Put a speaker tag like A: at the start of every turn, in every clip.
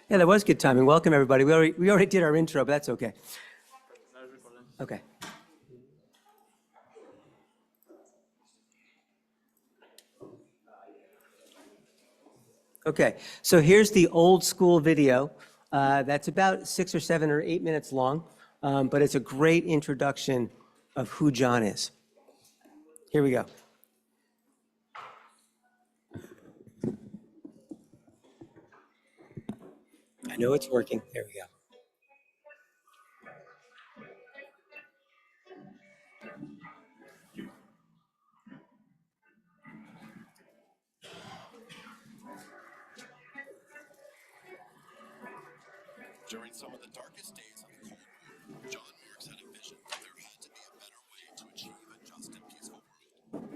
A: Yeah, that was good timing. Welcome, everybody. We already did our intro, but that's okay. Okay. Okay, so here's the old school video. That's about 6 or 7 or 8 minutes long, but it's a great introduction of who John is. Here we go. I know it's working. There we go.
B: During some of the darkest days of the Cold War, John Marks had a vision that there had to be a better way to achieve a just and peaceful world.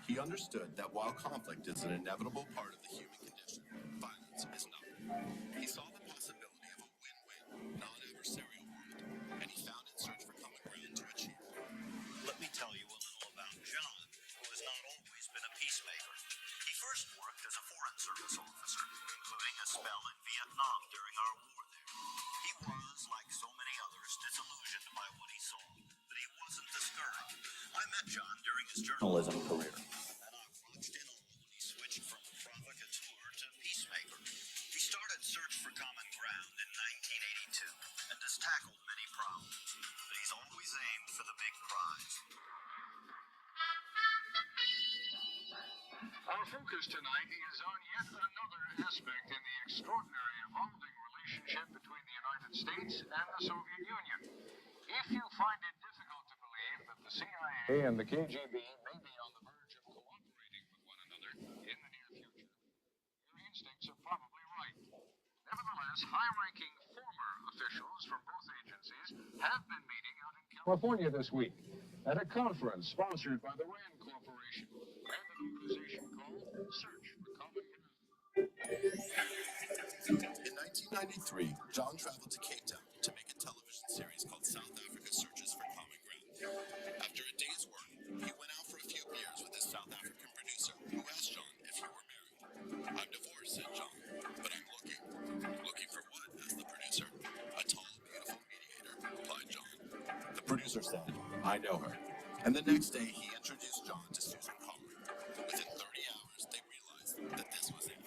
B: He understood that while conflict is an inevitable part of the human condition, violence is not. He saw the possibility of a win-win, non-adversarial world, and he found in search for common ground to achieve it.
C: Let me tell you a little about John, who has not always been a peacemaker. He first worked as a Foreign Service officer, including a spell in Vietnam during our war there. He was, like so many others, disillusioned by what he saw, but he wasn't discouraged. I met John during his journalism career, and I watched in awe when he switched from provocateur to peacemaker. He started Search for Common Ground in 1982 and has tackled many problems, but he's always aimed for the big prize.
D: Our focus tonight is on yet another aspect in the extraordinary evolving relationship between the United States and the Soviet Union. If you find it difficult to believe that the CIA and the KGB may be on the verge of cooperating with one another in the near future, your instincts are probably right. Nevertheless, high-ranking former officials from both agencies have been meeting out in California this week at a conference sponsored by the RAND Corporation and an organization called Search for Common Ground.
B: In 1993, John traveled to Cape Town to make a television series called South Africa Searches for Common Ground. After a day's work, he went out for a few beers with his South African producer, who asked John if he were married. "I'm divorced," said John, "but I'm looking." "Looking for what?" asked the producer. "A tall, beautiful mediator," replied John. The producer said, "I know her." And the next day, he introduced John to Susan Collins. Within 30 hours, they realized that this was it.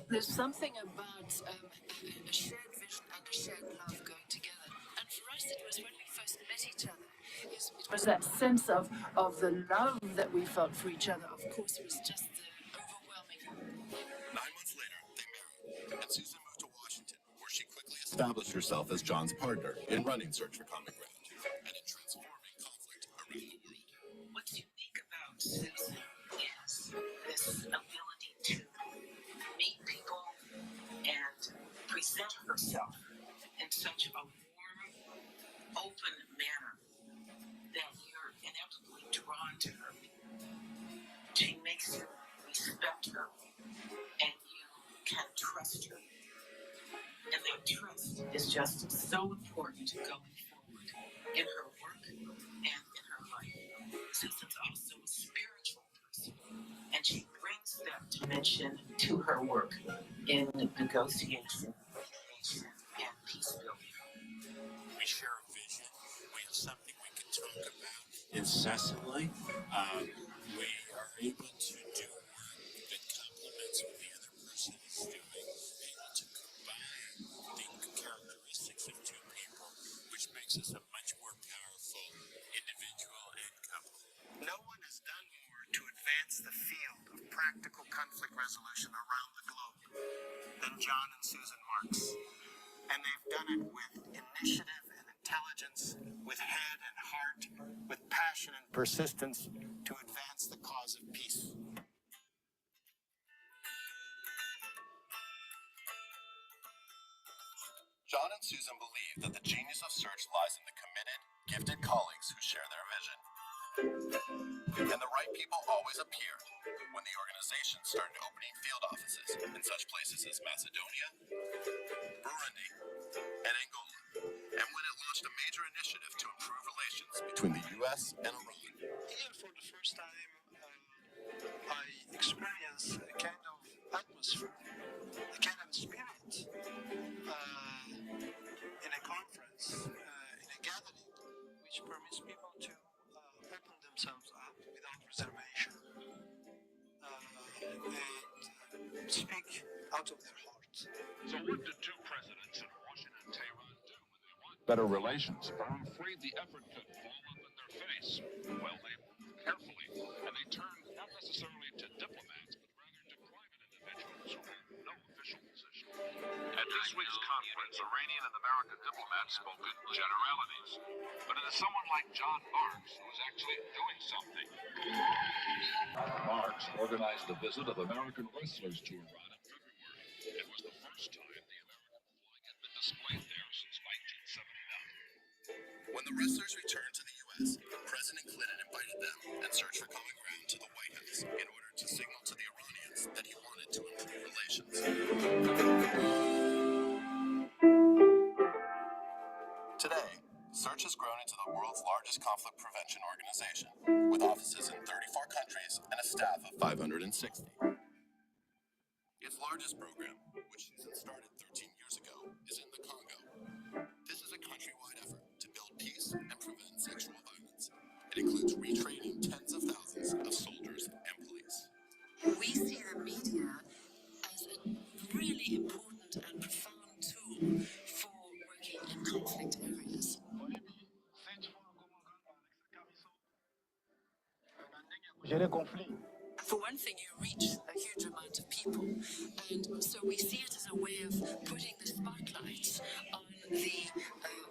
E: There's something about a shared vision and a shared love going together. And for us, it was when we first met each other. It was that sense of the love that we felt for each other. Of course, it was just overwhelming.
B: 9 months later, they married, and Susan moved to Washington, where she quickly established herself as John's partner in running Search for Common Ground and in transforming conflict around the world.
E: What's unique about Susan is this ability to meet people and present herself in such a warm, open manner that you're inevitably drawn to her. She makes you respect her, and you can trust her. And that trust is just so important going forward in her work and in her life. Susan's also a spiritual person, and she brings that dimension to her work in negotiation, mediation, and peace building.
F: We share a vision. We have something we can talk about incessantly. We are able to do work that complements what the other person is doing, able to combine the characteristics of two people, which makes us a much more powerful individual and couple.
C: No one has done more to advance the field of practical conflict resolution around the globe than John and Susan Marks. And they've done it with initiative and intelligence, with head and heart, with passion and persistence to advance the cause of peace.
B: John and Susan believe that the genius of search lies in the committed, gifted colleagues who share their vision. And the right people always appear when the organization started opening field offices in such places as Macedonia, Burundi, and Angola, and when it launched a major initiative to improve relations between the U.S. and Iran.
G: Here, for the first time, I observation and speak out of their hearts.
D: So what did two presidents in Washington and Tehran do when they wanted better relations, but were afraid the effort could blow up in their face? Well, they moved carefully, and they turned not necessarily to diplomats, but rather to private individuals who held no official position. At this week's conference, Iranian and American diplomats spoke in generalities, but it is someone like John Marks who is actually doing something. Marks organized a visit of American wrestlers to Iran in February. It was the first time the American flag had been displayed there since 1979.
B: When the wrestlers returned to the U.S., President Clinton invited them and searched for common ground to the White House in order to signal to the Iranians that he wanted to improve relations. Today, Search has grown into the world's largest conflict prevention organization, with offices in 34 countries and a staff of 560. Its largest program, which season started 13 years ago, is in the Congo. This is a countrywide effort to build peace and prevent sexual violence. It includes retraining tens of thousands of soldiers and police.
E: We see the media as a really important and profound tool for working in conflict areas. For one thing, you reach a huge amount of people, and so we see it as a way of putting the spotlight on the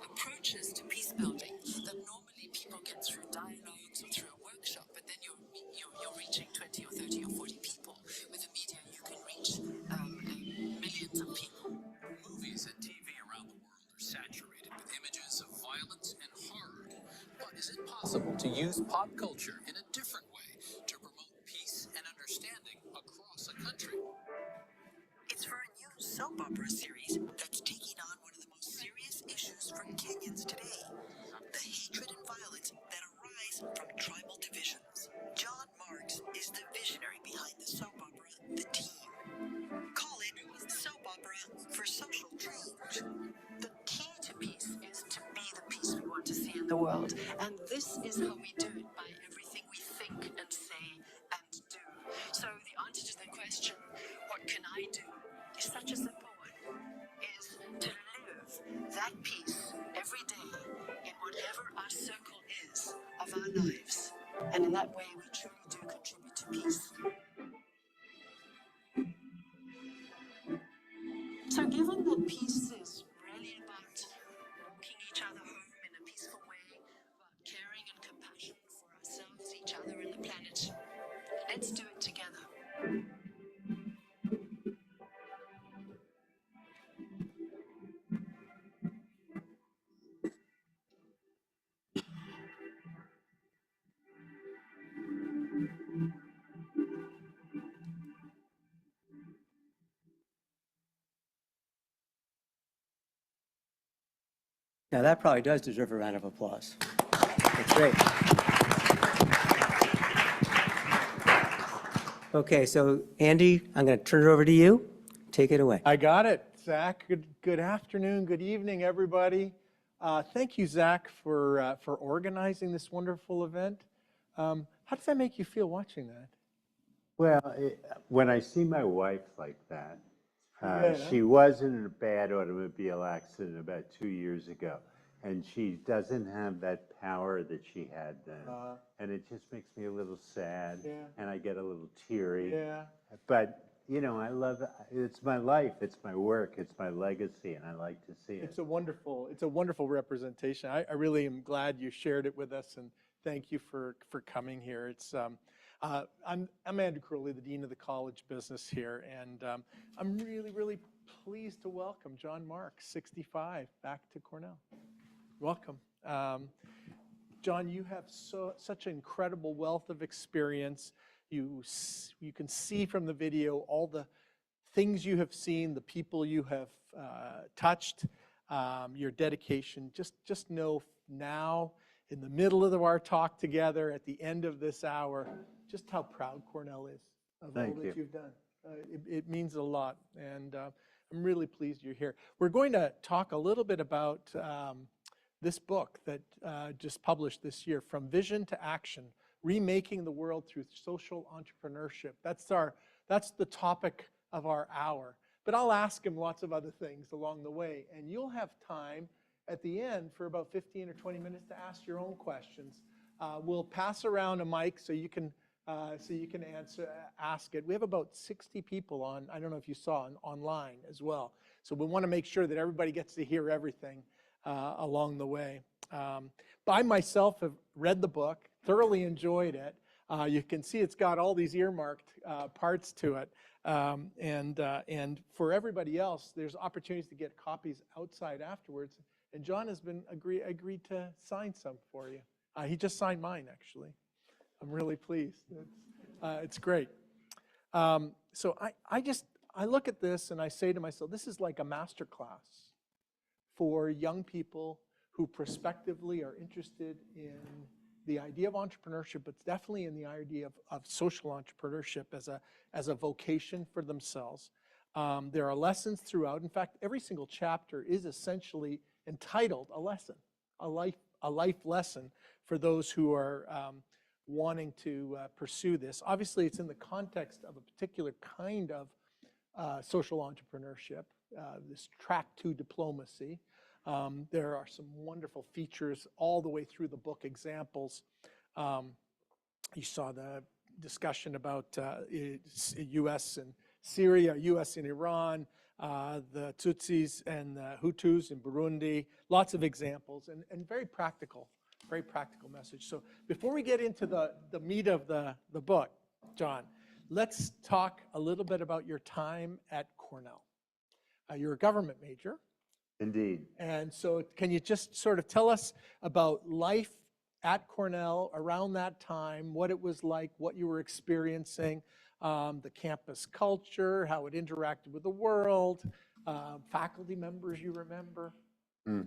E: approaches to peace building that normally people get through dialogues or through a workshop, but then you're reaching 20 or 30 or 40 people. With the media, you can reach millions of people.
H: Movies and TV around the world are saturated with images of violence and horror. But is it possible to use pop culture in a different way to promote peace and understanding across a country?
E: It's for a new soap opera series that's taking on one of the most serious issues for Kenyans today, the hatred and violence that arise from tribal divisions. John Marks is the visionary behind the soap opera The Team. Call it soap opera for social change. The key to peace is to be the peace we want to see in the world, and this is how we do it, by everything we think and say and do. So the answer to the question, what can I do, is such a simple one, is to live that peace every day in whatever our circle is of our lives. And in that way, we truly do contribute to peace. So given that peace is really about walking each other home in a peaceful way, about caring and compassion for ourselves, each other, and the planet, let's do it together.
A: Now, that probably does deserve a round of applause. That's great. Okay, so Andy, I'm going to turn it over to you. Take it away.
I: I got it, Zach. Good afternoon, good evening, everybody. Thank you, Zach, for organizing this wonderful event. How does that make you feel watching that?
J: Well, when I see my wife like that,
I: Good, huh?
J: she was in a bad automobile accident about 2 years ago, and she doesn't have that power that she had then. And it just makes me a little sad,
I: Yeah.
J: and I get a little teary.
I: Yeah.
J: But, you know, I love it. It's my life, it's my work, it's my legacy, and I like to see it.
I: It's a wonderful representation. I really am glad you shared it with us, and thank you for coming here. It's I'm Andrew Cruy, the Dean of the College Business here, and I'm really pleased to welcome John Marks, 65, back to Cornell. Welcome. John, you have such an incredible wealth of experience. You can see from the video all the things you have seen, the people you have touched, your dedication. Just know now, in the middle of our talk together, at the end of this hour, just how proud Cornell is of all that you've done. It means a lot, and I'm really pleased you're here. We're going to talk a little bit about this book that just published this year, From Vision to Action, remaking the world through social entrepreneurship. That's the topic of our hour. But I'll ask him lots of other things along the way, and you'll have time at the end for about 15 or 20 minutes to ask your own questions. We'll pass around a mic so you can ask it. We have about 60 people on, I don't know if you saw, online as well. So we want to make sure that everybody gets to hear everything along the way. I myself have read the book, thoroughly enjoyed it. You can see it's got all these earmarked parts to it. And for everybody else, there's opportunities to get copies outside afterwards. And John has been agreed to sign some for you. He just signed mine, actually. I'm really pleased. It's great. So I look at this and I say to myself, this is like a master class for young people who prospectively are interested in the idea of entrepreneurship, but definitely in the idea of social entrepreneurship as a vocation for themselves. There are lessons throughout. In fact, every single chapter is essentially entitled a lesson, a life lesson for those who are wanting to pursue this. Obviously, it's in the context of a particular kind of social entrepreneurship, this track to diplomacy. There are some wonderful features all the way through the book, examples. You saw the discussion about U.S. and Syria, U.S. and Iran, the Tutsis and the Hutus in Burundi, lots of examples, and very practical message. So before we get into the meat of the book, John, let's talk a little bit about your time at Cornell. You're a government major.
J: Indeed.
I: And so can you just sort of tell us about life at Cornell around that time, what it was like, what you were experiencing, the campus culture, how it interacted with the world, faculty members you remember,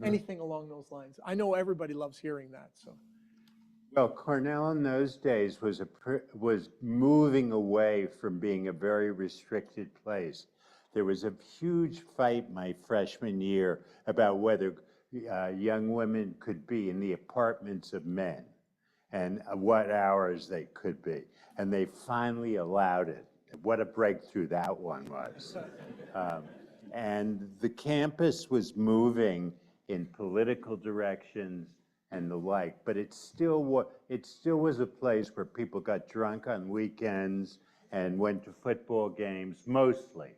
I: anything along those lines. I know everybody loves hearing that. So.
J: Well, Cornell in those days was moving away from being a very restricted place. There was a huge fight my freshman year about whether young women could be in the apartments of men and what hours they could be. And they finally allowed it. What a breakthrough that one was. And the campus was moving in political directions and the like, but it still was a place where people got drunk on weekends and went to football games mostly.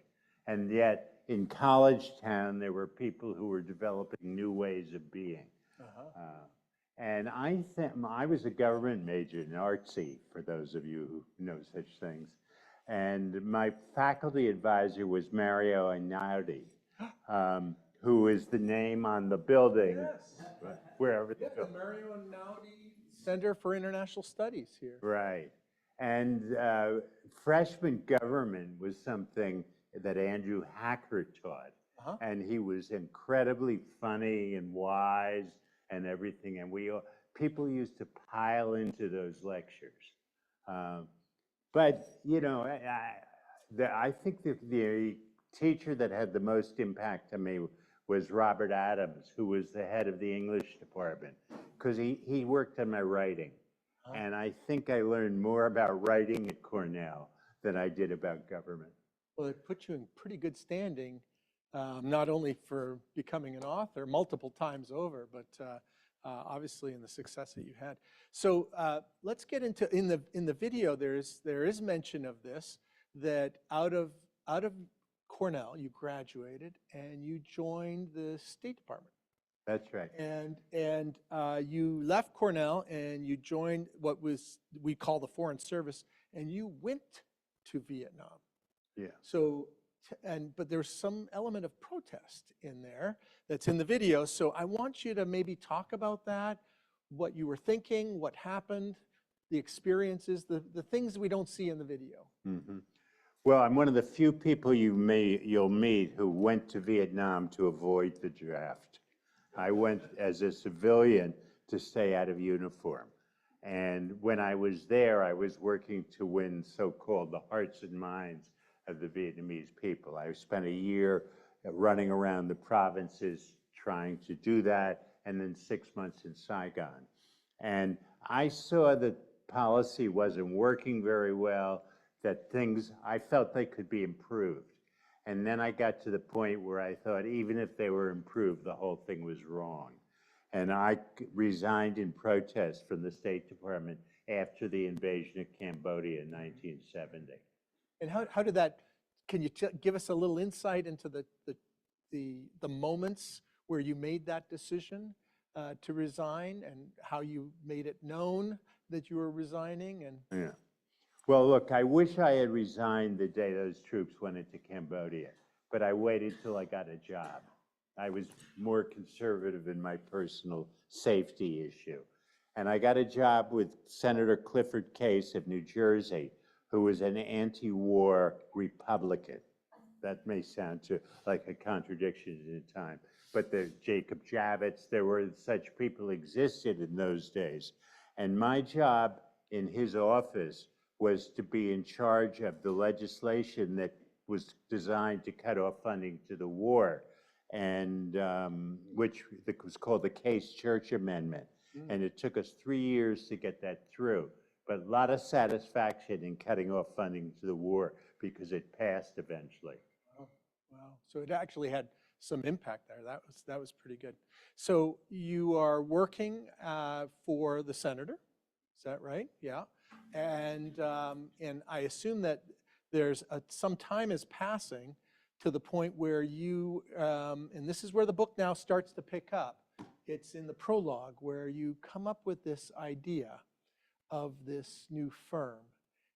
J: And yet, in college town, there were people who were developing new ways of being. And I was a government major, an artsy, for those of you who know such things. And my faculty advisor was Mario Einaudi, who is the name on the building, wherever the
I: the Mario Einaudi Center for International Studies here.
J: Right. And freshman government was something that Andrew Hacker taught. And he was incredibly funny and wise and everything. And people used to pile into those lectures. But, you know, I think the teacher that had the most impact on me was Robert Adams, who was the head of the English department, because he worked on my writing. And I think I learned more about writing at Cornell than I did about government.
I: Well, it put you in pretty good standing, not only for becoming an author multiple times over, but obviously in the success that you had. So let's get into, in the video, there is mention of this, that out of Cornell, you graduated and you joined the State Department.
J: That's right.
I: And you left Cornell and you joined what we call the Foreign Service, and you went to Vietnam.
J: Yeah.
I: So, but there's some element of protest in there that's in the video. So I want you to maybe talk about that, what you were thinking, what happened, the experiences, the things we don't see in the video.
J: Well, I'm one of the few people you'll meet who went to Vietnam to avoid the draft. I went as a civilian to stay out of uniform. And when I was there, I was working to win so-called the hearts and minds of the Vietnamese people. I spent a year running around the provinces trying to do that, and then 6 months in Saigon. And I saw the policy wasn't working very well, that things, I felt they could be improved. And then I got to the point where I thought even if they were improved, the whole thing was wrong. And I resigned in protest from the State Department after the invasion of Cambodia in 1970.
I: And how did that, can you give us a little insight into the moments where you made that decision to resign and how you made it known that you were resigning? And
J: yeah. Well, look, I wish I had resigned the day those troops went into Cambodia, but I waited till I got a job. I was more conservative in my personal safety issue. And I got a job with Senator Clifford Case of New Jersey, who was an anti-war Republican. That may sound like a contradiction at the time, but the Jacob Javits, there were such people existed in those days. And my job in his office was to be in charge of the legislation that was designed to cut off funding to the war, and which was called the Case Church Amendment. And it took us 3 years to get that through, but a lot of satisfaction in cutting off funding to the war because it passed eventually.
I: oh, wow, so it actually had some impact there. That was pretty good. So you are working for the senator, is that right? Yeah. And I assume that there's some time is passing to the point where you, and this is where the book now starts to pick up. It's in the prologue where you come up with this idea of this new firm.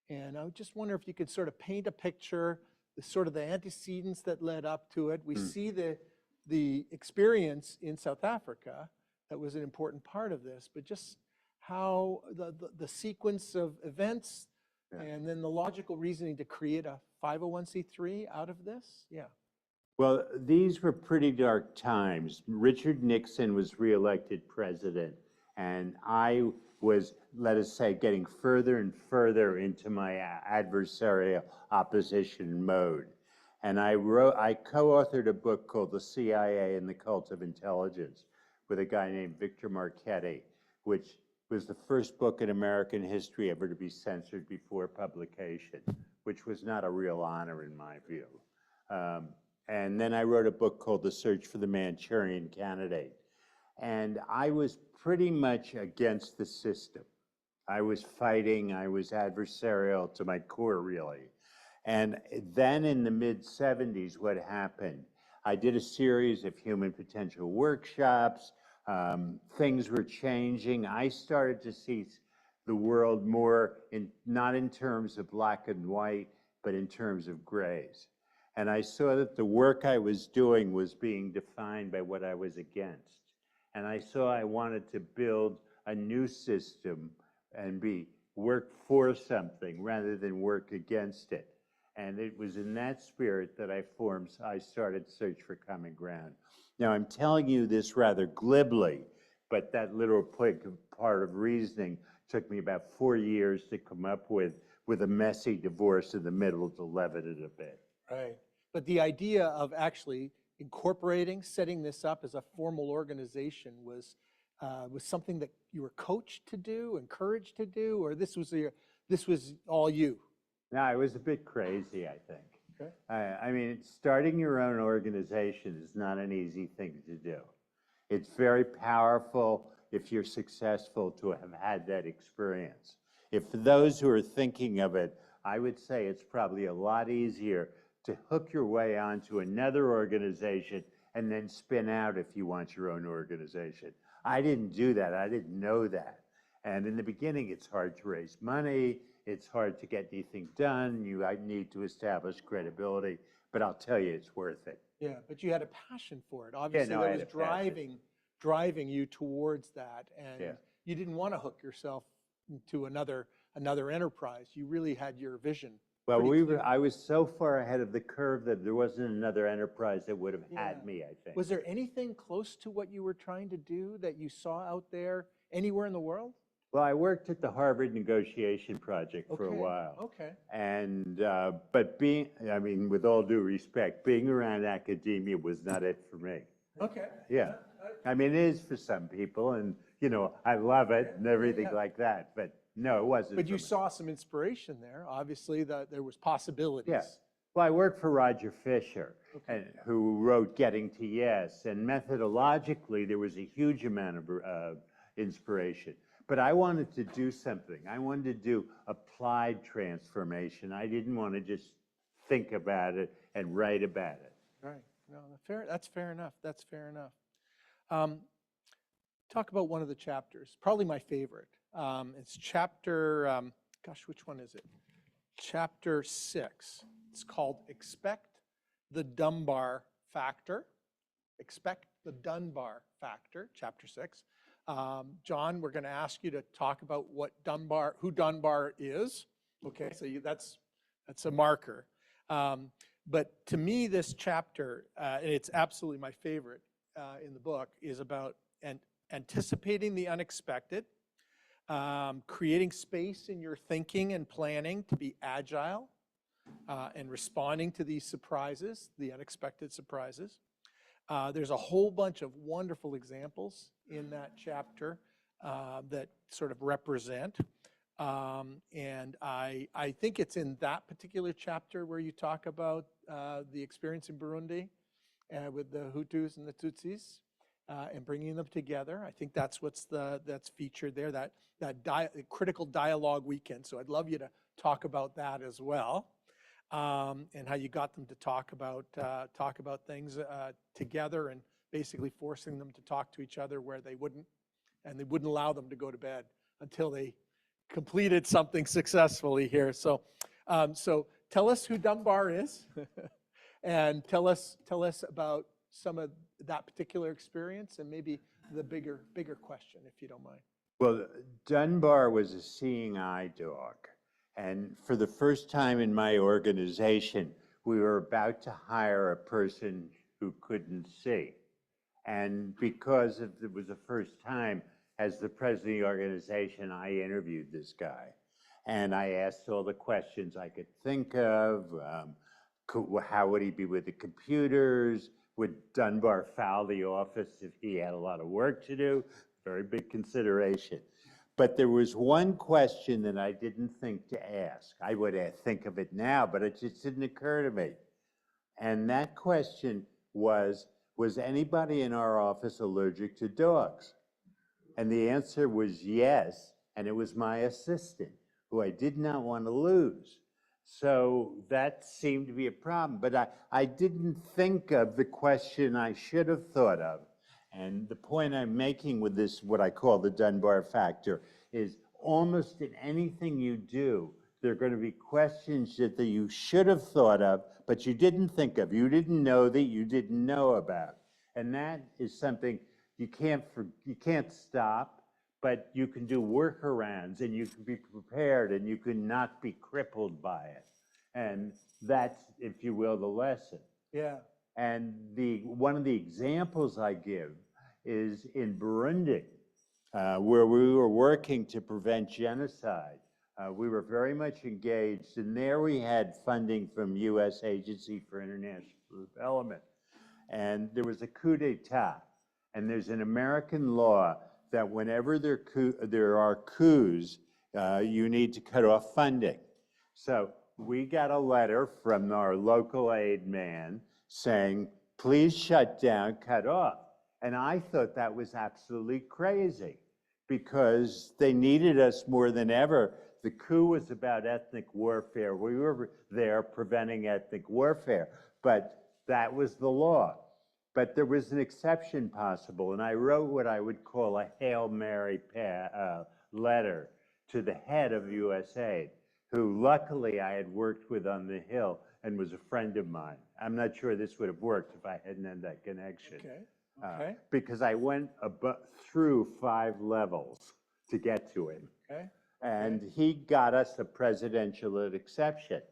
I: And I just wonder if you could sort of paint a picture, the sort of the antecedents that led up to it. We see the experience in South Africa that was an important part of this, but just how the sequence of events and then the logical reasoning to create a 501c3 out of this? Yeah.
J: Well, these were pretty dark times. Richard Nixon was reelected president, and I was, let us say, getting further and further into my adversarial opposition mode. And I co-authored a book called The CIA and the Cult of Intelligence with a guy named Victor Marchetti, which was the first book in American history ever to be censored before publication, which was not a real honor in my view. And then I wrote a book called The Search for the Manchurian Candidate. And I was pretty much against the system. I was fighting, I was adversarial to my core, really. And then in the mid-70s, what happened? I did a series of human potential workshops. Things were changing. I started to see the world more, not in terms of black and white, but in terms of grays. And I saw that the work I was doing was being defined by what I was against. And I saw I wanted to build a new system and work for something rather than work against it. And it was in that spirit that I started Search for Common Ground. Now, I'm telling you this rather glibly, but that little part of reasoning took me about 4 years to come up with a messy divorce in the middle to leaven it a bit.
I: Right. But the idea of actually incorporating, setting this up as a formal organization was something that you were coached to do, encouraged to do, or this was all you?
J: No, it was a bit crazy, I think.
I: Okay.
J: I mean, starting your own organization is not an easy thing to do. It's very powerful if you're successful to have had that experience. If for those who are thinking of it, I would say it's probably a lot easier to hook your way onto another organization and then spin out if you want your own organization. I didn't do that. I didn't know that. And in the beginning, it's hard to raise money. It's hard to get anything done. I need to establish credibility, but I'll tell you, it's worth it.
I: Yeah, but you had a passion for it. Obviously,
J: Yeah, no,
I: that was driving you towards that, and you didn't want to hook yourself to another enterprise. You really had your vision.
J: Well, I was so far ahead of the curve that there wasn't another enterprise that would have had me, I think.
I: Was there anything close to what you were trying to do that you saw out there anywhere in the world?
J: Well, I worked at the Harvard Negotiation Project for a while.
I: Okay.
J: And, but with all due respect, being around academia was not it for me.
I: Okay.
J: Yeah. I mean, it is for some people, and, I love it and everything like that, but No, it wasn't.
I: But you
J: for me.
I: saw some inspiration there. Obviously, that there was possibilities.
J: Yes. Well, I worked for Roger Fisher, who wrote Getting to Yes, and methodologically, there was a huge amount of inspiration. But I wanted to do something. I wanted to do applied transformation. I didn't want to just think about it and write about it.
I: Right. No, that's fair enough. That's fair enough. Talk about one of the chapters, probably my favorite. It's chapter, gosh, which one is it? Chapter 6. It's called Expect the Dunbar Factor. Expect the Dunbar Factor, chapter 6. John, we're going to ask you to talk about who Dunbar is. Okay, so that's a marker. But to me, this chapter, and it's absolutely my favorite in the book, is about anticipating the unexpected, creating space in your thinking and planning to be agile, and responding to these surprises, the unexpected surprises. There's a whole bunch of wonderful examples in that chapter that sort of represent. And I think it's in that particular chapter where you talk about the experience in Burundi with the Hutus and the Tutsis and bringing them together. I think that's that's featured there, that critical dialogue weekend. So I'd love you to talk about that as well. And how you got them to talk about things together, and basically forcing them to talk to each other where they wouldn't allow them to go to bed until they completed something successfully here. So, so tell us who Dunbar is, and tell us about some of that particular experience, and maybe the bigger question, if you don't mind.
J: Well, Dunbar was a seeing eye dog. And for the first time in my organization, we were about to hire a person who couldn't see. And because it was the first time, as the president of the organization, I interviewed this guy. And I asked all the questions I could think of. How would he be with the computers? Would Dunbar foul the office if he had a lot of work to do? Very big consideration. But there was one question that I didn't think to ask. I would think of it now, but it just didn't occur to me. And that question was anybody in our office allergic to dogs? And the answer was yes, and it was my assistant, who I did not want to lose. So that seemed to be a problem, but I didn't think of the question I should have thought of. And the point I'm making with this, what I call the Dunbar factor, is almost in anything you do, there are going to be questions that you should have thought of, but you didn't think of. You didn't know that you didn't know about. And that is something you can't stop, but you can do workarounds, and you can be prepared, and you can not be crippled by it. And that's, if you will, the lesson.
I: Yeah.
J: And one of the examples I give is in Burundi, where we were working to prevent genocide. We were very much engaged, and there we had funding from U.S. Agency for International Development. And there was a coup d'etat, and there's an American law that whenever there are coups, you need to cut off funding. So we got a letter from our local aid man saying, please shut down, cut off. And I thought that was absolutely crazy, because they needed us more than ever. The coup was about ethnic warfare. We were there preventing ethnic warfare, but that was the law. But there was an exception possible, and I wrote what I would call a Hail Mary letter to the head of USAID, who luckily I had worked with on the Hill and was a friend of mine. I'm not sure this would have worked if I hadn't had that connection.
I: Okay.
J: Because I went through 5 levels to get to him.
I: Okay.
J: And he got us a presidential exception,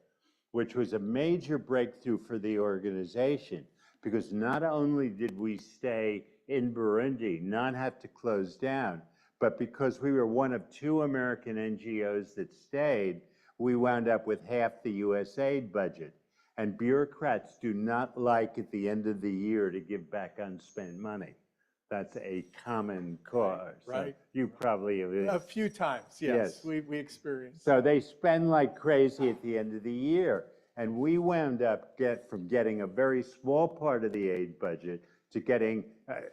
J: which was a major breakthrough for the organization, because not only did we stay in Burundi, not have to close down, but because we were one of 2 American NGOs that stayed, we wound up with half the USAID budget. And bureaucrats do not like at the end of the year to give back unspent money. That's a common cause.
I: Right.
J: You probably
I: A few times, yes.
J: Yes.
I: We experienced.
J: So they spend like crazy at the end of the year. And we wound up from getting a very small part of the aid budget to getting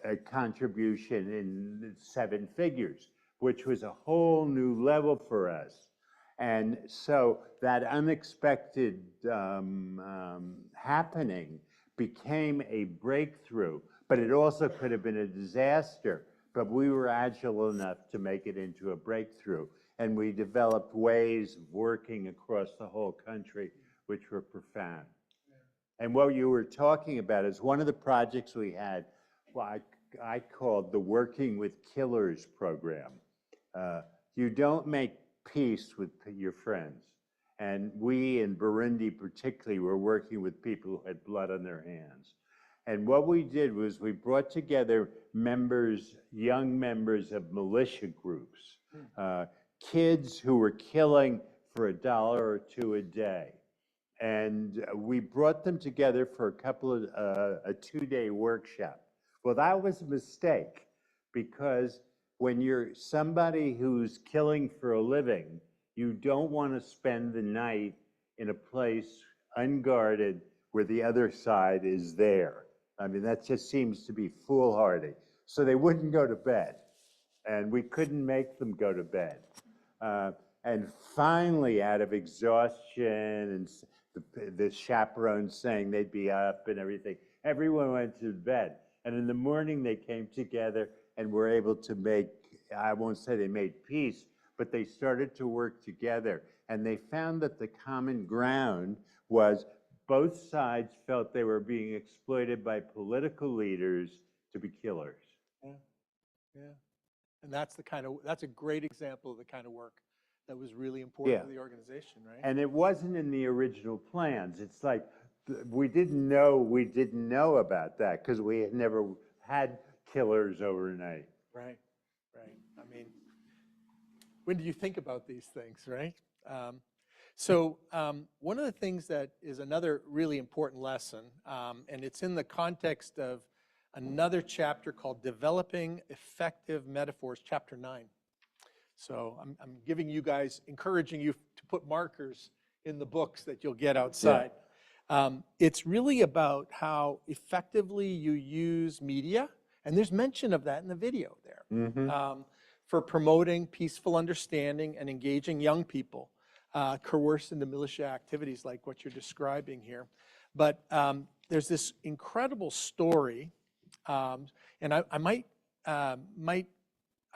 J: a contribution in 7 figures, which was a whole new level for us. And so that unexpected happening became a breakthrough, but it also could have been a disaster. But we were agile enough to make it into a breakthrough. And we developed ways of working across the whole country, which were profound. And what you were talking about is one of the projects we had, I called the Working with Killers program. You don't make peace with your friends. And we in Burundi particularly were working with people who had blood on their hands. And what we did was we brought together young members of militia groups, kids who were killing for $1 or $2 a day. And we brought them together for a 2-day workshop. Well, that was a mistake, because when you're somebody who's killing for a living, you don't want to spend the night in a place unguarded where the other side is there. I mean, that just seems to be foolhardy. So they wouldn't go to bed, and we couldn't make them go to bed. And finally, out of exhaustion and the chaperones saying they'd be up and everything, everyone went to bed. And in the morning, they came together and were able to make, I won't say they made peace, but they started to work together. And they found that the common ground was both sides felt they were being exploited by political leaders to be killers.
I: Yeah, yeah. And that's a great example of the kind of work that was really important to the organization, right?
J: And it wasn't in the original plans. It's like we didn't know about that because we had never had killers overnight.
I: Right, right. I mean, when do you think about these things, right? So one of the things that is another really important lesson, and it's in the context of another chapter called Developing Effective Metaphors, chapter 9. So I'm giving you guys, encouraging you to put markers in the books that you'll get outside. Yeah. It's really about how effectively you use media, and there's mention of that in the video there, for promoting peaceful understanding and engaging young people, coerced into militia activities like what you're describing here. But there's this incredible story, and I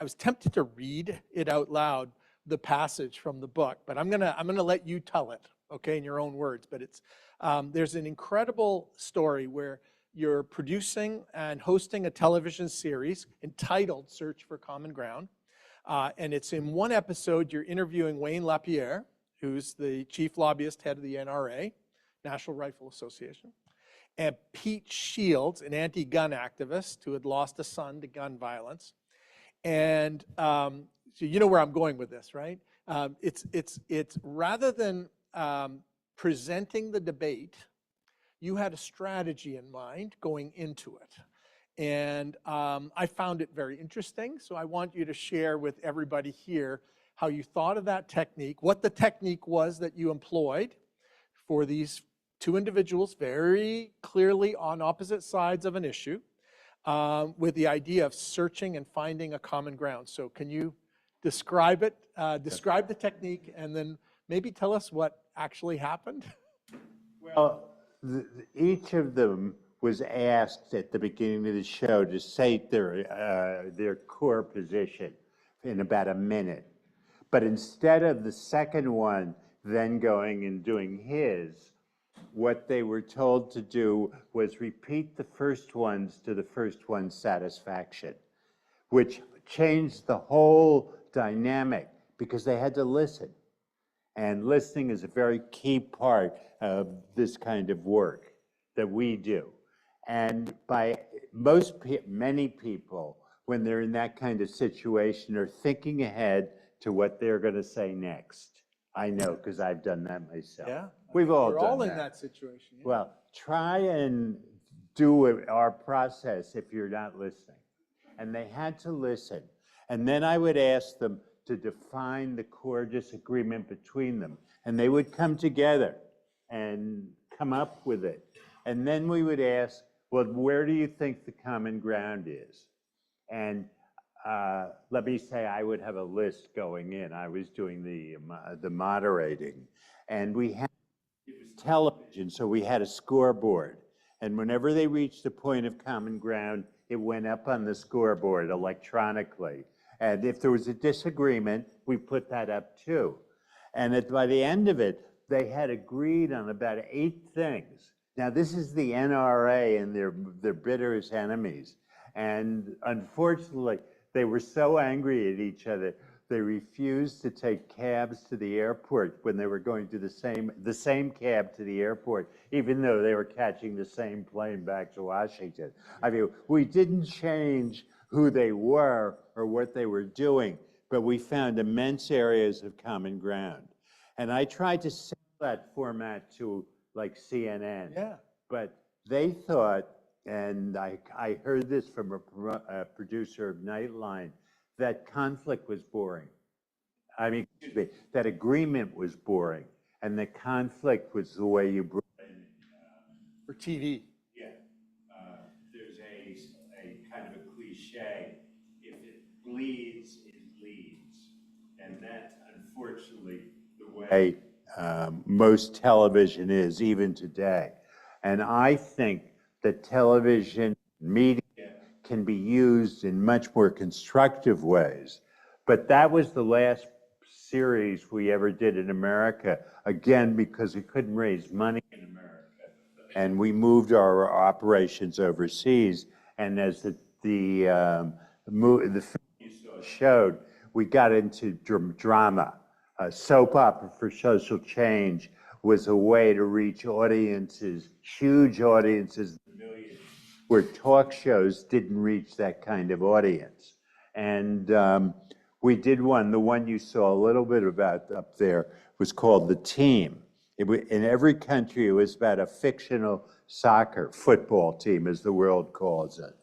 I: was tempted to read it out loud, the passage from the book, but I'm gonna let you tell it, okay, in your own words. But it's there's an incredible story where you're producing and hosting a television series entitled "Search for Common Ground," and it's in one episode you're interviewing Wayne Lapierre, who's the chief lobbyist, head of the NRA, National Rifle Association, and Pete Shields, an anti-gun activist who had lost a son to gun violence. And so you know where I'm going with this, right? It's rather than presenting the debate, you had a strategy in mind going into it. And I found it very interesting, so I want you to share with everybody here how you thought of that technique, what the technique was that you employed for these two individuals very clearly on opposite sides of an issue, with the idea of searching and finding a common ground. So can you describe it, describe the technique, and then maybe tell us what actually happened?
J: Well, each of them was asked at the beginning of the show to state their core position in about a minute. But instead of the second one then going and doing his, what they were told to do was repeat the first ones to the first one's satisfaction, which changed the whole dynamic because they had to listen. And listening is a very key part of this kind of work that we do. And many people, when they're in that kind of situation, are thinking ahead to what they're going to say next. I know, because I've done that myself.
I: Yeah,
J: we're
I: all in that situation. Yeah.
J: Well, try and do our process if you're not listening. and they had to listen. And then I would ask them to define the core disagreement between them, and they would come together and come up with it. And then we would ask, well, where do you think the common ground is? And let me say, I would have a list going in. I was doing the moderating, and we had, it was television, so we had a scoreboard. And whenever they reached a point of common ground, it went up on the scoreboard electronically. And if there was a disagreement, we put that up too. And by the end of it, they had agreed on about 8 things. Now, this is the NRA and their bitterest enemies. And unfortunately, they were so angry at each other, they refused to take cabs to the airport when they were going to the same cab to the airport, even though they were catching the same plane back to Washington. I mean, we didn't change who they were or what they were doing, but we found immense areas of common ground. And I tried to sell that format to like CNN, but they thought, and I heard this from a producer of Nightline, that conflict was boring. I mean, excuse me, that agreement was boring, and the conflict was the way you brought in.
I: For TV.
J: Yeah, there's a kind of a cliche, if it bleeds, it leads. And that's unfortunately the way most television is, even today. And I think that television media can be used in much more constructive ways. But that was the last series we ever did in America, again, because we couldn't raise money in America. And we moved our operations overseas. And as the film you saw showed, we got into drama. Soap opera for social change was a way to reach audiences, huge audiences, millions, where talk shows didn't reach that kind of audience. And we did one, the one you saw a little bit about up there was called The Team. In every country, it was about a fictional football team, as the world calls it.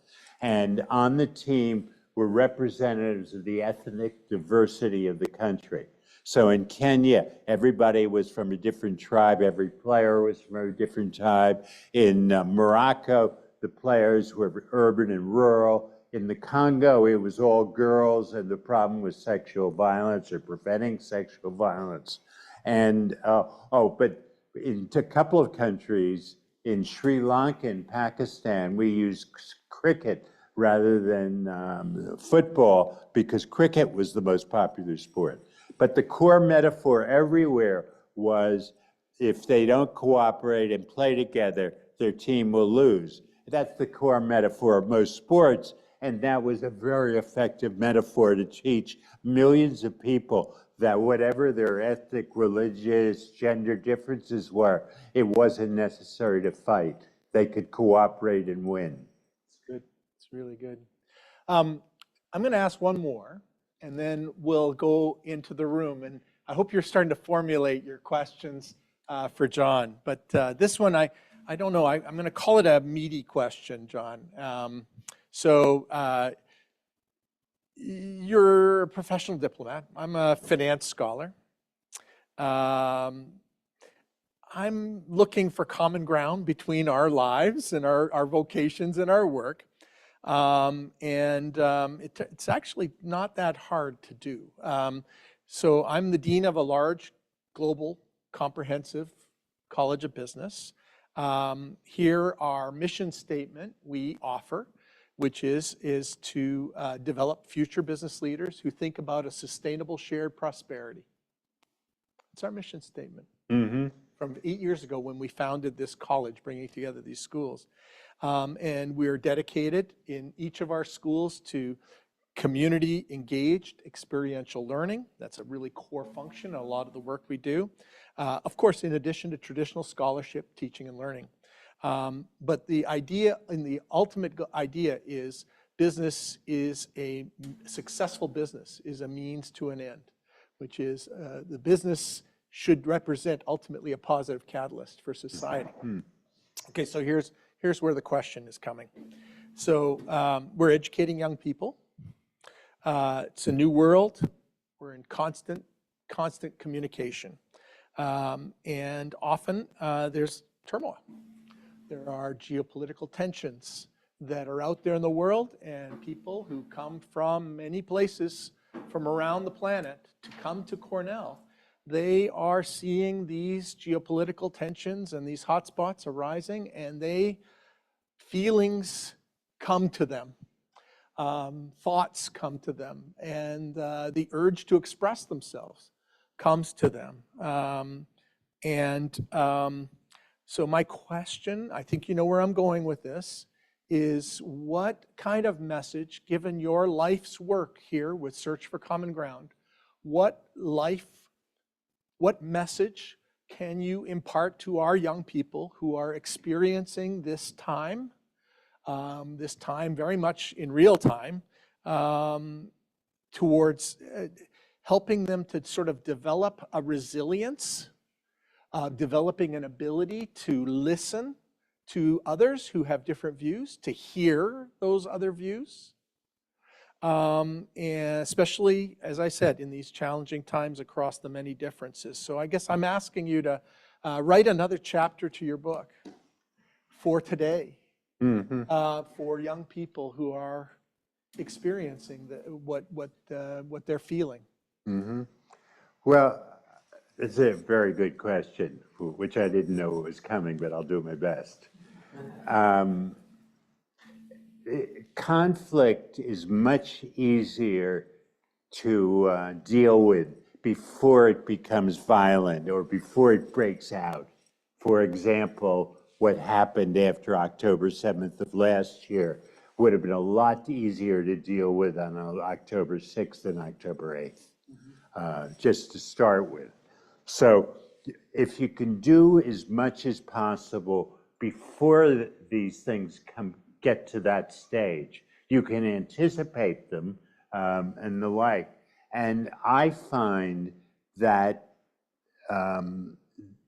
J: And on the team were representatives of the ethnic diversity of the country. So in Kenya, everybody was from a different tribe. Every player was from a different tribe. In Morocco, the players were urban and rural. In the Congo, it was all girls, and the problem was sexual violence or preventing sexual violence. And, but in a couple of countries, in Sri Lanka and Pakistan, we use cricket rather than football because cricket was the most popular sport. But the core metaphor everywhere was if they don't cooperate and play together, their team will lose. That's the core metaphor of most sports, and that was a very effective metaphor to teach millions of people that whatever their ethnic, religious, gender differences were, it wasn't necessary to fight. They could cooperate and win.
I: It's good. It's really good. I'm going to ask one more, and then we'll go into the room. And I hope you're starting to formulate your questions for John. But this one, I don't know. I'm going to call it a meaty question, John. You're a professional diplomat. I'm a finance scholar. I'm looking for common ground between our lives and our vocations and our work. It's actually not that hard to do. So I'm the dean of a large global comprehensive college of business. Here our mission statement we offer, which is to develop future business leaders who think about a sustainable shared prosperity. It's our mission statement from 8 years ago when we founded this college, bringing together these schools. And we're dedicated in each of our schools to community engaged experiential learning. That's a really core function of a lot of the work we do. Of course, in addition to traditional scholarship, teaching and learning. But the idea, and the ultimate idea is business is a successful business is a means to an end, which is the business should represent ultimately a positive catalyst for society. Okay, so here's where the question is coming. So we're educating young people. It's a new world. We're in constant communication. And often there's turmoil. There are geopolitical tensions that are out there in the world, and people who come from many places from around the planet to come to Cornell, they are seeing these geopolitical tensions and these hotspots arising, and feelings come to them, thoughts come to them, and the urge to express themselves comes to them. So my question, I think you know where I'm going with this, is what kind of message, given your life's work here with Search for Common Ground, what message can you impart to our young people who are experiencing this time very much in real time, towards helping them to sort of develop a resilience, developing an ability to listen to others who have different views, to hear those other views, and especially, as I said, in these challenging times across the many differences. So I guess I'm asking you to write another chapter to your book for today, for young people who are experiencing what they're feeling.
J: Well, it's a very good question, which I didn't know was coming, but I'll do my best. Conflict is much easier to deal with before it becomes violent or before it breaks out. For example, what happened after October 7th of last year would have been a lot easier to deal with on October 6th and October 8th, just to start with. So if you can do as much as possible before these things get to that stage, you can anticipate them and the like. And I find that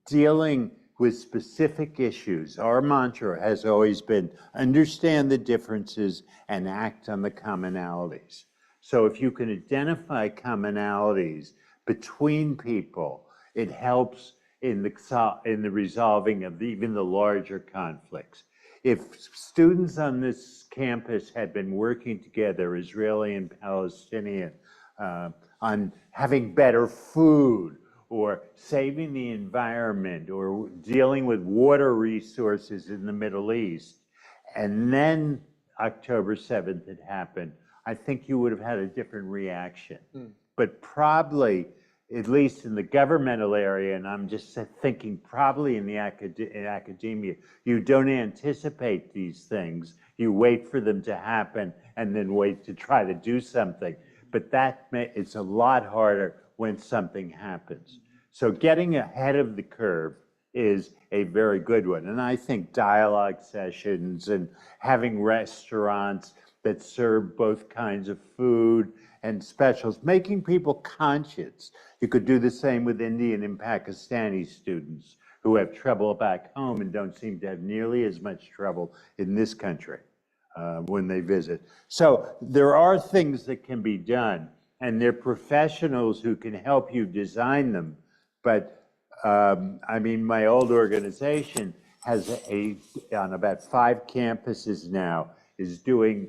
J: dealing with specific issues, our mantra has always been understand the differences and act on the commonalities. So if you can identify commonalities between people, it helps in the resolving of even the larger conflicts. If students on this campus had been working together, Israeli and Palestinian, on having better food, or saving the environment, or dealing with water resources in the Middle East, and then October 7th had happened, I think you would have had a different reaction. But probably, at least in the governmental area, and I'm just thinking probably in the academia, you don't anticipate these things. You wait for them to happen and then wait to try to do something. But it's a lot harder when something happens. So getting ahead of the curve is a very good one. And I think dialogue sessions and having restaurants that serve both kinds of food and specials, making people conscious. You could do the same with Indian and Pakistani students who have trouble back home and don't seem to have nearly as much trouble in this country when they visit. So there are things that can be done, and there are professionals who can help you design them. But I mean, my old organization has on about 5 campuses now, is doing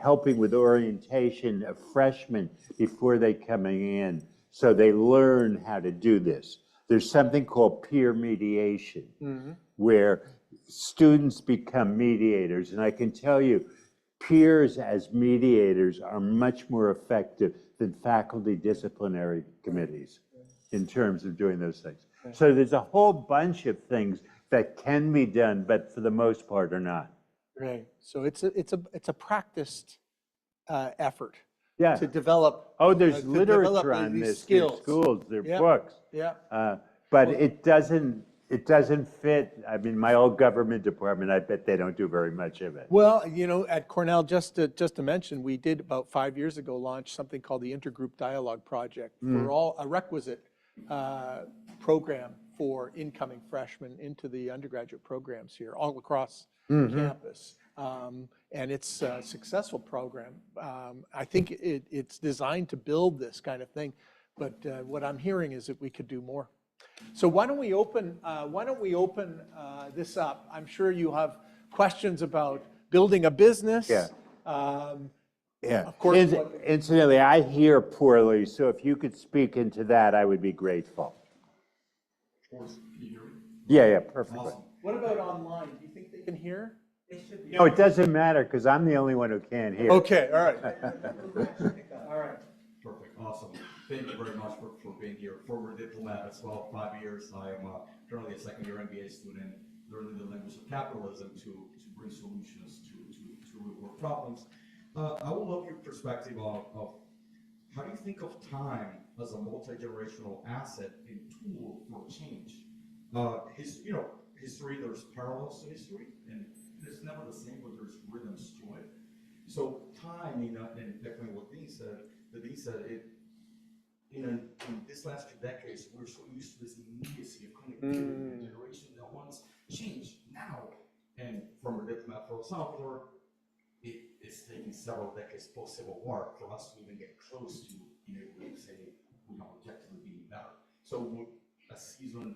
J: helping with orientation of freshmen before they coming in, so they learn how to do this. There's something called peer mediation, where students become mediators. And I can tell you, peers as mediators are much more effective than faculty disciplinary committees in terms of doing those things. So there's a whole bunch of things that can be done, but for the most part are not.
I: Right. So it's a practiced effort
J: Yeah.
I: to develop.
J: There's
I: to
J: literature
I: develop
J: on
I: these
J: this.
I: skills.
J: There's schools, there are
I: Yeah.
J: books.
I: Yeah.
J: But it doesn't fit. I mean, my old government department, I bet they don't do very much of it.
I: Well, you know, at Cornell, just to mention, we did about 5 years ago launch something called the Intergroup Dialogue Project for a requisite program for incoming freshmen into the undergraduate programs here all across campus. And it's a successful program. I think it's designed to build this kind of thing, but what I'm hearing is that we could do more. So why don't we open this up? I'm sure you have questions about building a business.
J: Yeah. Yeah.
I: Of course.
J: Incidentally, I hear poorly, so if you could speak into that, I would be grateful.
K: Of course, can you hear me?
J: Yeah, perfectly.
K: Awesome.
I: What about online? Do you think they can hear?
J: No, it doesn't matter, because I'm the only one who can't hear.
I: Okay, all right. All right.
K: Perfect, awesome. Thank you very much for being here. Former diplomat as well, 5 years. I am currently a second-year MBA student, learning the language of capitalism to bring solutions to real-world problems. I would love your perspective of how do you think of time as a multi-generational asset and tool for change? History, there's parallels to history, and it's never the same, but there's rhythms to it. So time, and echoing what Dean said, in this last 2 decades, we're so used to this immediacy of connectivity, generation that wants change now. And from a diplomat for El Salvador, it's taking several decades post-Civil War for us to even get close to being able to say we are objectively being better. So a seasoned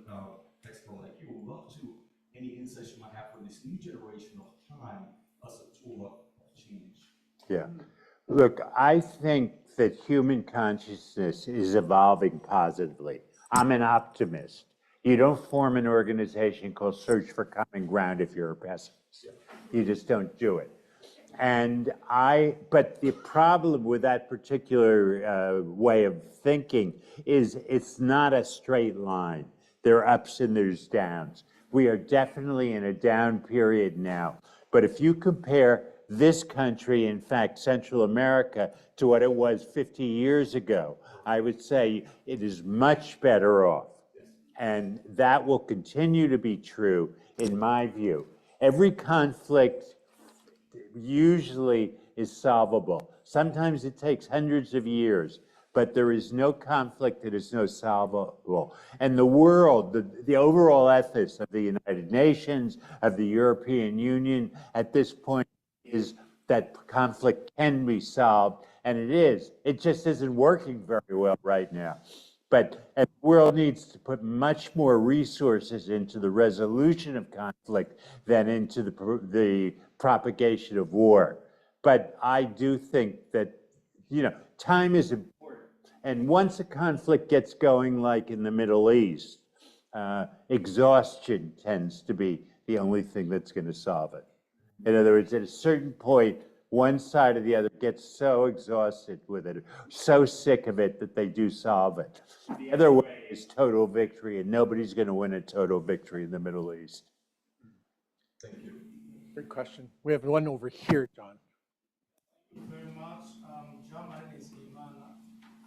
K: expert like you would love to, any insights you might have for this new generation of time as a tool of change.
J: Yeah. Look, I think that human consciousness is evolving positively. I'm an optimist. You don't form an organization called Search for Common Ground if you're a pessimist. You just don't do it. But the problem with that particular way of thinking is it's not a straight line. There are ups and there's downs. We are definitely in a down period now. But if you compare this country, in fact, Central America, to what it was 50 years ago, I would say it is much better off. And that will continue to be true, in my view. Every conflict usually is solvable. Sometimes it takes hundreds of years, but there is no conflict that is no solvable. And the world, the overall ethos of the United Nations, of the European Union at this point is that conflict can be solved, and it is. It just isn't working very well right now. But the world needs to put much more resources into the resolution of conflict than into the propagation of war. But I do think that, time is important. And once a conflict gets going, like in the Middle East, exhaustion tends to be the only thing that's going to solve it. In other words, at a certain point, one side or the other gets so exhausted with it, so sick of it that they do solve it. The other way is total victory, and nobody's going to win a total victory in the Middle East.
K: Thank you.
I: Great question. We have one over here, John.
L: Thank you very much. John, my name is Imana.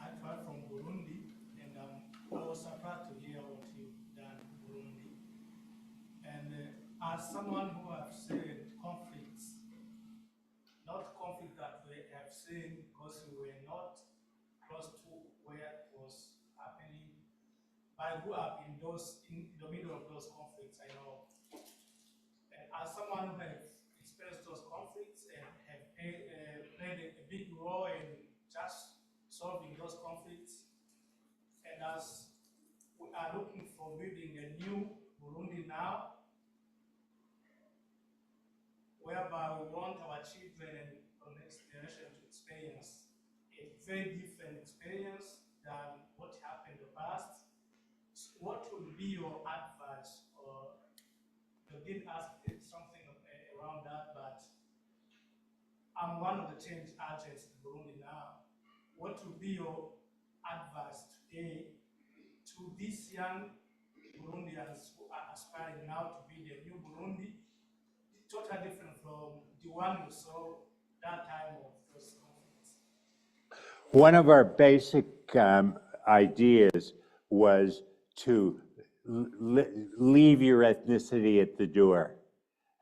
L: I come from Burundi, and I was surprised to hear what you've done in Burundi. And as someone who has seen conflicts, not conflict that we have seen because we were not close to where it was happening, but I grew up in the middle of those conflicts, I know. And as someone who has experienced those conflicts and have played a big role in just solving those conflicts, and as we are looking for building a new Burundi now, whereby we want our children and the next generation to experience a very different experience than what happened in the past. So what would be your advice? Or you didn't ask something around that, but I'm one of the change agents in Burundi now. What would be your advice today to these young Burundians who are aspiring now to be the new Burundi? Totally different from the one we saw that time of those conflicts.
J: One of our basic ideas was to leave your ethnicity at the door.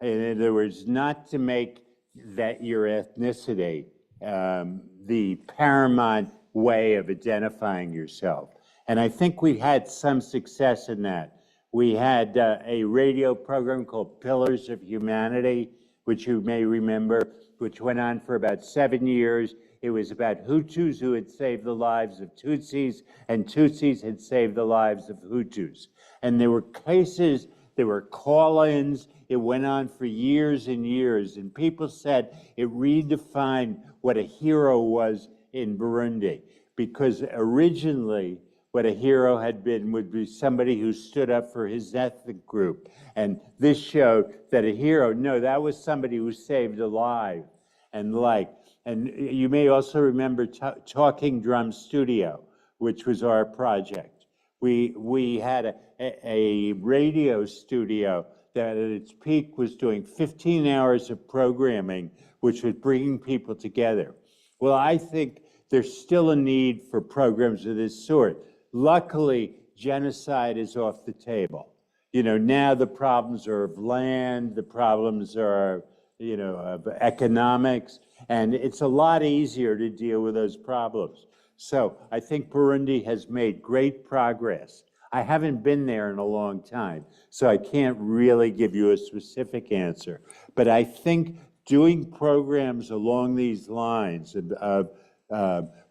J: In other words, not to make that your ethnicity the paramount way of identifying yourself. And I think we had some success in that. We had a radio program called Pillars of Humanity, which you may remember, which went on for about 7 years. It was about Hutus who had saved the lives of Tutsis, and Tutsis had saved the lives of Hutus. And there were cases, there were call-ins. It went on for years and years, and people said it redefined what a hero was in Burundi, because originally what a hero had been would be somebody who stood up for his ethnic group. And this showed that a hero, no, that was somebody who saved a life and like. And you may also remember Talking Drum Studio, which was our project. We had a radio studio that at its peak was doing 15 hours of programming, which was bringing people together. Well, I think there's still a need for programs of this sort. Luckily, genocide is off the table. You know, now the problems are of land, the problems are, you know, of economics, and it's a lot easier to deal with those problems. So I think Burundi has made great progress. I haven't been there in a long time, so I can't really give you a specific answer. But I think doing programs along these lines of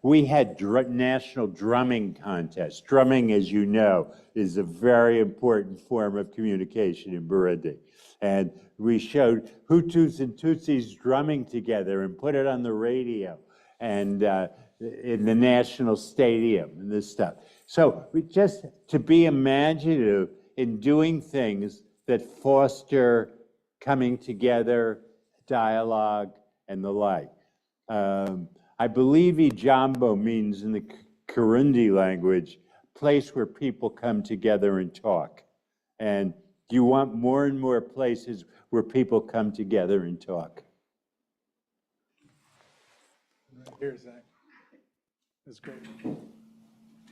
J: we had national drumming contests. Drumming, as you know, is a very important form of communication in Burundi. And we showed Hutus and Tutsis drumming together and put it on the radio and in the national stadium and this stuff. So we just to be imaginative in doing things that foster coming together, dialogue, and the like. I believe Ijambo means in the Kirundi language, place where people come together and talk. And you want more and more places where people come together and talk.
I: Here's Zach. That's great.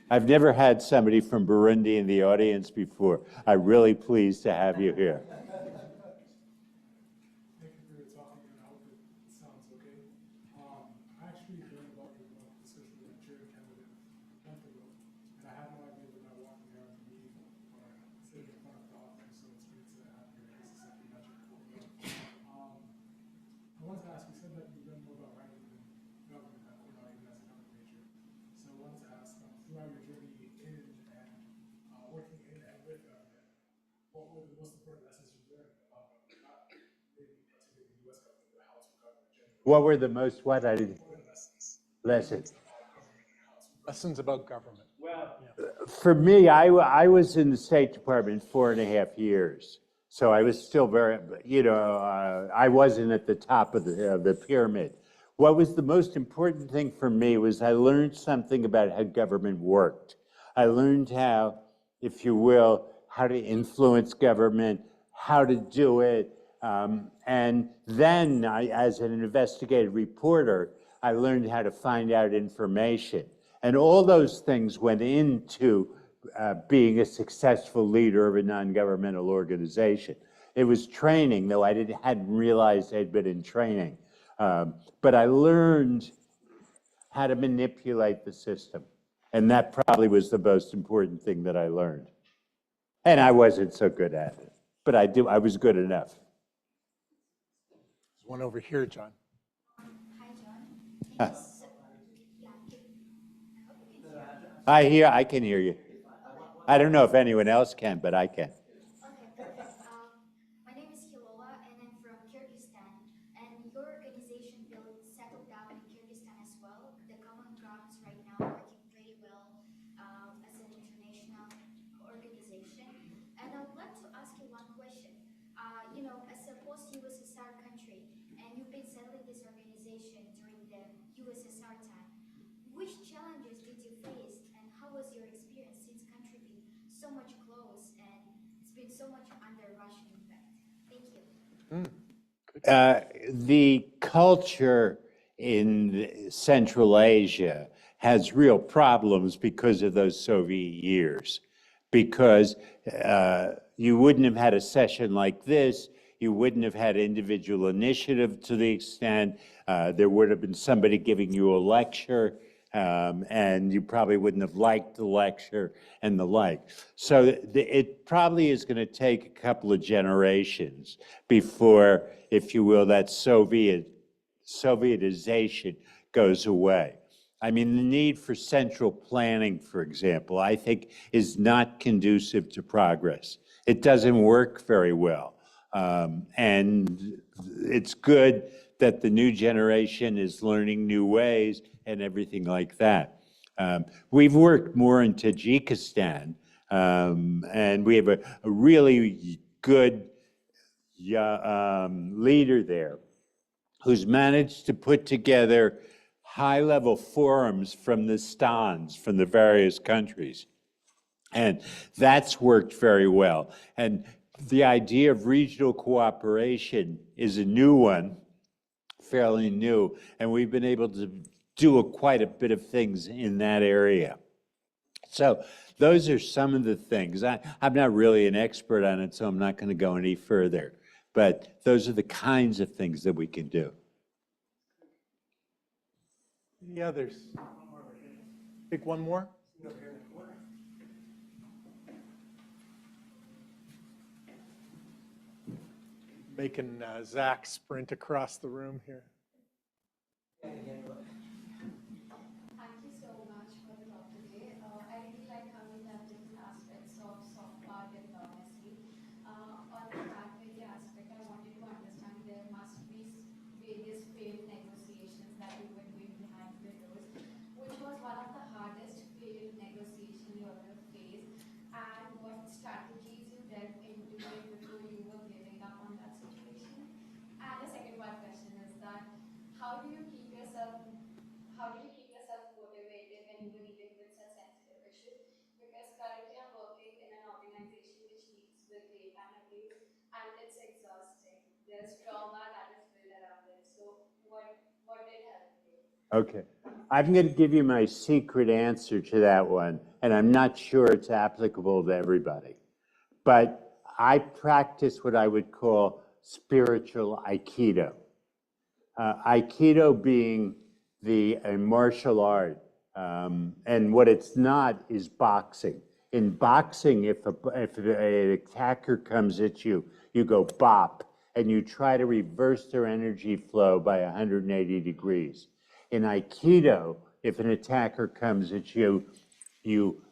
J: I've never had somebody from Burundi in the audience before. I'm really pleased to have you here.
L: Thank you for your talk, and I hope it sounds okay. I actually learned about your book, especially the Nigerian candidate, a month ago, and I had no idea that I walked there at the meeting, but sitting in front of the author, so it's great to have you here. This is something that you're cool about. I wanted to ask, you said that you learned more about writing than government at Cornell, even as a government major. So I wanted to ask, throughout your journey in and working in and with government, what were the most important lessons you learned about government? Not maybe particularly the U.S. government, but how to govern generally.
J: What were the most, what I didn't, lessons?
I: Lessons about government.
J: For me, I was in the State Department 4.5 years. So I was still very, you know, I wasn't at the top of the pyramid. What was the most important thing for me was I learned something about how government worked. I learned how, if you will, how to influence government, how to do it. And then, as an investigative reporter, I learned how to find out information. And all those things went into being a successful leader of a non-governmental organization. It was training, though I hadn't realized I'd been in training. But I learned how to manipulate the system. And that probably was the most important thing that I learned. And I wasn't so good at it, but I was good enough.
I: There's one over here, John.
M: Hi, John.
J: I can hear you. I don't know if anyone else can, but I can.
M: Okay, perfect. My name is Kilola, and I'm from Kyrgyzstan. And your organization settled down in Kyrgyzstan as well. The Common Ground is right now working pretty well as an international organization. And I would like to ask you one question. You know, as a post-USSR country, and you've been settling this organization during the USSR time, which challenges did you face, and how was your experience since country being so much close and it's been so much under Russian effect? Thank you.
J: The culture in Central Asia has real problems because of those Soviet years, because you wouldn't have had a session like this, you wouldn't have had individual initiative to the extent, there would have been somebody giving you a lecture. and you probably wouldn't have liked the lecture and the like. So it probably is going to take a couple of generations before, if you will, that Sovietization goes away. I mean, the need for central planning, for example, I think is not conducive to progress. It doesn't work very well. And it's good that the new generation is learning new ways and everything like that. We've worked more in Tajikistan, and we have a really good leader there who's managed to put together high-level forums from the stans, from the various countries. And that's worked very well. And the idea of regional cooperation is a new one, fairly new, and we've been able to do quite a bit of things in that area. So those are some of the things. I'm not really an expert on it, so I'm not going to go any further. But those are the kinds of things that we can do.
I: Any others? Pick one more. Making Zach sprint across the room here.
N: Thank you so much for the talk today. I really like how you have different aspects of soft power and honesty. On the hard media aspect, I wanted to understand there must be various failed negotiations that you were doing behind the doors. Which was one of the hardest failed negotiation you ever faced, and what strategies you delved into it before you were giving up on that situation? And the second part question is that how do you keep yourself motivated when you are dealing with such sensitive issues? Because currently I'm working in an organization which deals with rape and abuse, and it's exhausting. There's trauma that is built around it. So what did help you?
J: Okay. I'm going to give you my secret answer to that one, and I'm not sure it's applicable to everybody. But I practice what I would call spiritual Aikido. Aikido being a martial art, and what it's not is boxing. In boxing, if an attacker comes at you, you go bop, and you try to reverse their energy flow by 180 degrees. In Aikido, if an attacker comes at you, you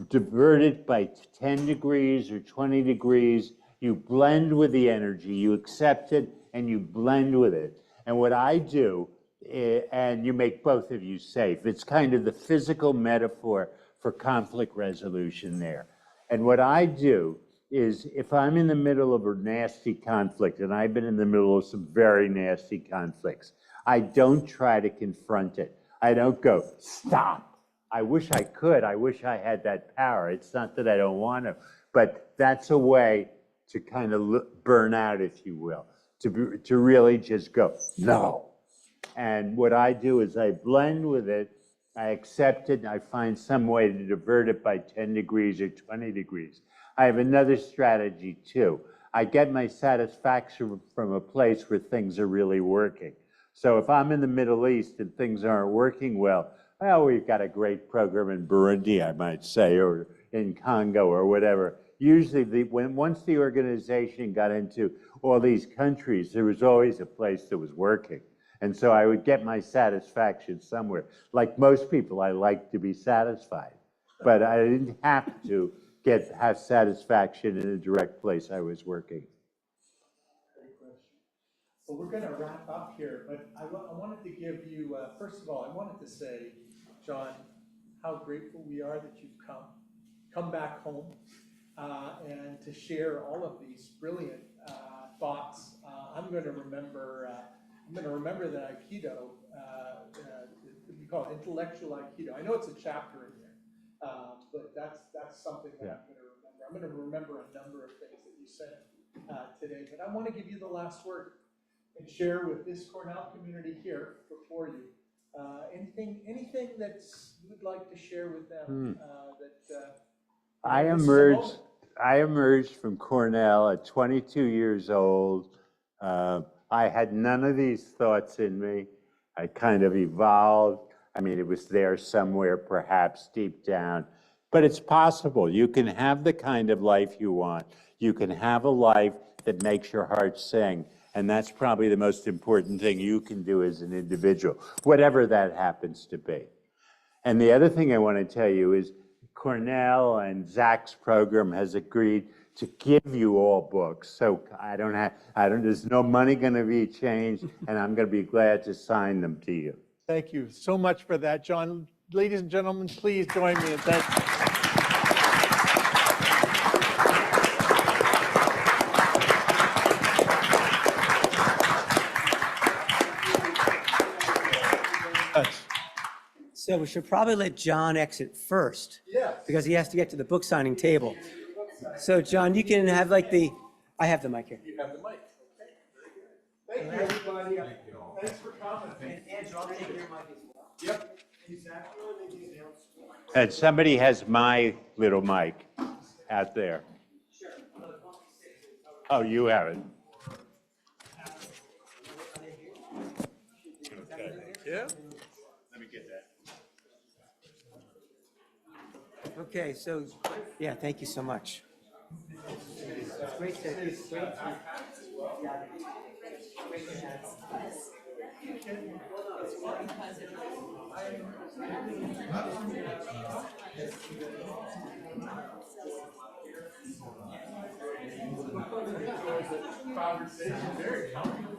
J: divert it by 10 degrees or 20 degrees, you blend with the energy, you accept it, and you blend with it. And what I do, and you make both of you safe, it's kind of the physical metaphor for conflict resolution there. And what I do is, if I'm in the middle of a nasty conflict, and I've been in the middle of some very nasty conflicts, I don't try to confront it. I don't go, stop. I wish I could. I wish I had that power. It's not that I don't want to, but that's a way to kind of burn out, if you will, to really just go, no. And what I do is I blend with it, I accept it, and I find some way to divert it by 10 degrees or 20 degrees. I have another strategy too. I get my satisfaction from a place where things are really working. So if I'm in the Middle East and things aren't working well, we've got a great program in Burundi, I might say, or in Congo or whatever. Usually, once the organization got into all these countries, there was always a place that was working. And so I would get my satisfaction somewhere. Like most people, I like to be satisfied. But I didn't have to have satisfaction in a direct place I was working.
I: Well, we're going to wrap up here, but I wanted to give you, first of all, I wanted to say, John, how grateful we are that you've come back home, and to share all of these brilliant thoughts. I'm going to remember that Aikido, we call it intellectual Aikido. I know it's a chapter in there, but that's something that I'm going to remember a number of things that you said today. But I want to give you the last word and share with this Cornell community here before you anything that you would like to share with them.
J: I emerged from Cornell at 22 years old. I had none of these thoughts in me. I kind of evolved. I mean, it was there somewhere, perhaps deep down, but it's possible. You can have the kind of life you want. You can have a life that makes your heart sing. And that's probably the most important thing you can do as an individual, whatever that happens to be. And the other thing I want to tell you is Cornell and Zach's program has agreed to give you all books. So there's no money going to be changed, and I'm going to be glad to sign them to you.
I: Thank you so much for that, John. Ladies and gentlemen, please join me in thanking.
A: So we should probably let John exit first.
I: Yes.
A: Because he has to get to the book signing table. So John, you can have like I have the mic here.
I: You have the mic. Thank you, everybody. Thanks for coming.
A: And Andrew, I'll take your mic as well.
I: Yep.
J: And somebody has my little mic out there. Oh, you have it.
I: Okay. Yeah. Let me get that.
A: Okay, so, yeah, thank you so much. It's great to
I: Conversation very comfortable.